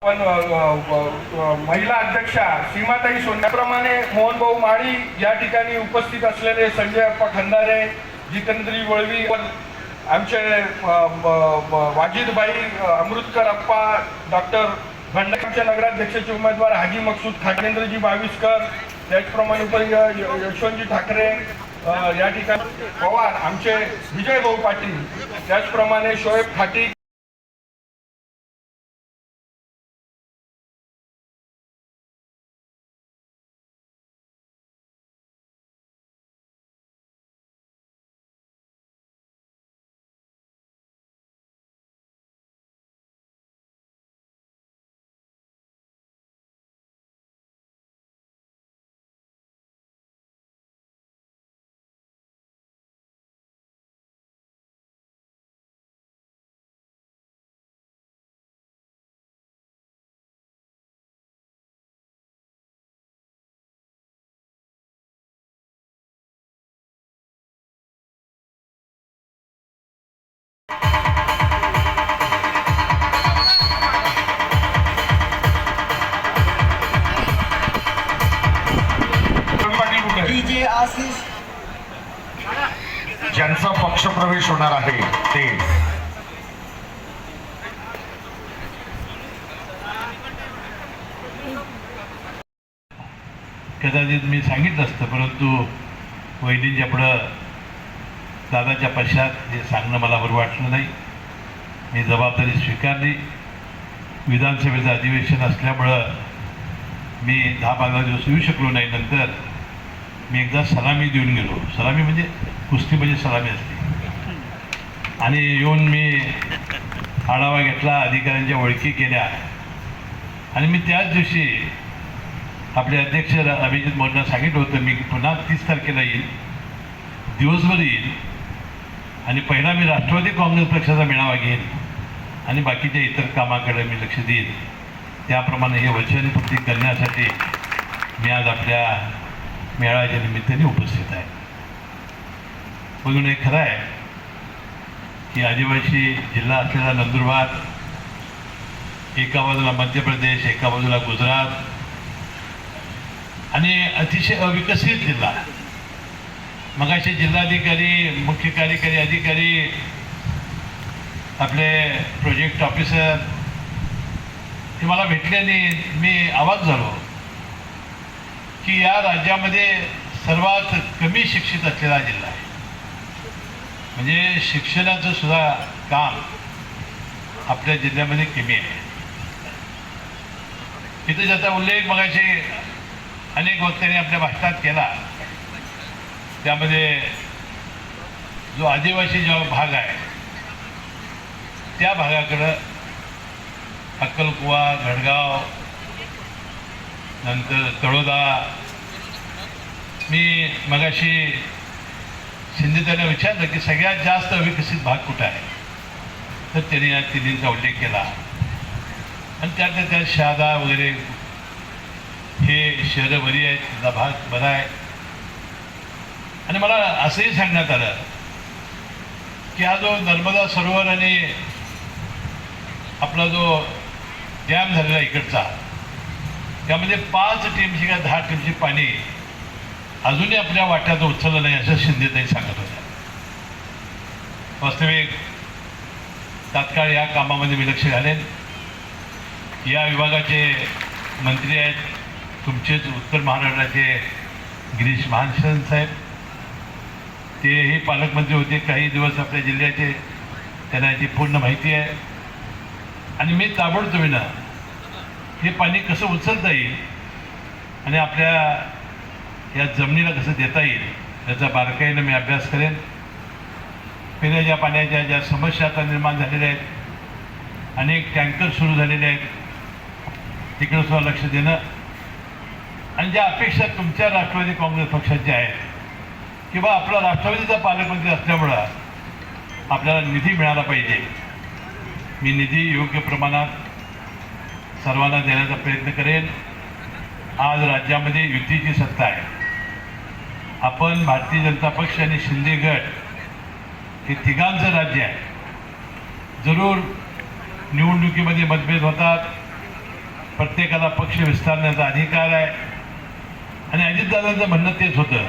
पण महिला अध्यक्षा सीमाताई सोन्याप्रमाणे मोहन भाऊ माळी या ठिकाणी उपस्थित असलेले संजय अप्पा खंदारे, जितेंद्री वळवी, आमचे वाजिदबाई अमृतकर अप्पा, डॉक्टर भंडारचे नगराध्यक्षाचे उमेदवार हाजी मकसूद खाटेंद्रजी बाविस्कर, त्याचप्रमाणे यशवंतजी ठाकरे या ठिकाणी पवार, आमचे विजय भाऊ पाटील, त्याचप्रमाणे शोएब खाटी, ज्यांचा पक्षप्रवेश होणार आहे ते कदाचित मी सांगितलं असतं, परंतु वहिनींच्या पुढं दादाच्या पश्चात हे सांगणं मला बरं वाटलं नाही. मी जबाबदारी स्वीकारली. विधानसभेचं अधिवेशन असल्यामुळं मी 10-15 दिवस येऊ शकलो नाही. नंतर मी एकदा सलामी देऊन गेलो. सलामी म्हणजे कुस्ती म्हणजे सलामी असते. आणि येऊन मी आढावा घेतला, अधिकाऱ्यांच्या ओळखी केल्या आणि मी त्याच दिवशी आपले अध्यक्ष अभिजित मोरेंना सांगितलं होतं मी पुन्हा 30 तारखेला येईल, दिवसभर येईल आणि पहिला मी राष्ट्रवादी काँग्रेस पक्षाचा मेळावा घेईन आणि बाकीच्या इतर कामाकडे मी लक्ष देईन. त्याप्रमाणे हे वचनपूर्ती करण्यासाठी मी आज आपल्या मेळाव्याच्या निमित्ताने उपस्थित आहे. म्हणून हे खरं आहे की आदिवासी जिल्हा असलेला नंदुरबार, एका बाजूला मध्य प्रदेश, एका बाजूला गुजरात आणि अतिशय अविकसित जिल्हा. मगाशी जिल्हाधिकारी, मुख्य कार्यकारी अधिकारी, आपले प्रोजेक्ट ऑफिसर हे मला भेटले आणि मी आवाज झालो की या राज्यामध्ये सर्वात कमी शिक्षित असलेला जिल्हा आहे. म्हणजे शिक्षणाचं सुद्धा काम आपल्या जिल्ह्यामध्ये कमी आहे. इथं ज्याचा उल्लेख मगाशी अनेक वक्त्यांनी आपल्या भाषणात केला, त्यामध्ये जो आदिवासी जो भाग आहे त्या भागाकडं अक्कलकुवा, घडगाव, नंतर तळोदा, मी मगाशी शिंदे त्यांना विचारलं की सगळ्यात जास्त अविकसित भाग कुठं आहे, तर त्यांनी या तिन्हींचा उल्लेख केला आणि त्यातल्या त्यात शहादा वगैरे हे शहरं बरी आहेत, त्याचा भाग बरा आहे. आणि मला असंही सांगण्यात आलं की हा जो नर्मदा सरोवर आणि आपला जो डॅम झालेला इकडचा, त्यामध्ये 5 टीमची का 10 टीमची पाणी अजूनही आपल्या वाट्यात उचललं नाही असं शिंदेताई सांगत होत्या. वास्तविक तात्काळ या कामामध्ये मी लक्ष घालेन. या विभागाचे मंत्री आहेत तुमचेच उत्तर महाराष्ट्राचे गिरीश महाजन साहेब, तेही पालकमंत्री होते काही दिवस आपल्या जिल्ह्याचे, त्यांना याची पूर्ण माहिती आहे. आणि मी ताबडतोबीनं हे पाणी कसं उचलता येईल आणि आपल्या या जमिनीला कसं देता येईल याचा बारकाईनं मी अभ्यास करेन. पिण्याच्या पाण्याच्या ज्या समस्या आता निर्माण झालेल्या आहेत, अनेक टँकर सुरू झालेले आहेत, तिकडं सुद्धा लक्ष देणं आणि ज्या अपेक्षा तुमच्या राष्ट्रवादी काँग्रेस पक्षाच्या आहेत किंवा आपला राष्ट्रवादीचा पालकमंत्री असल्यामुळं आपल्याला निधी मिळाला पाहिजे. मी निधी योग्य प्रमाणात सर्वांना देण्याचा प्रयत्न करेन. आज राज्यामध्ये युतीची सत्ता आहे. आपण भारतीय जनता पक्ष आणि शिंदे गट हे तिघांचं राज्य आहे. जरूर निवडणुकीमध्ये मतभेद होतात, प्रत्येकाला पक्ष विस्तारण्याचा अधिकार आहे. आणि अजितदादांचं म्हणणं तेच होतं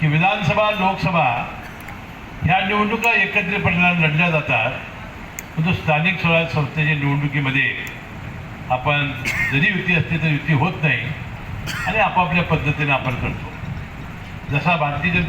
की विधानसभा लोकसभा ह्या निवडणुका एकत्रितपणे लढल्या जातात, परंतु स्थानिक स्वराज्य संस्थेच्या निवडणुकीमध्ये आपण जरी युती असते तर युती होत नाही आणि आपापल्या पद्धतीने आपण करतो. जसा भारतीय जनता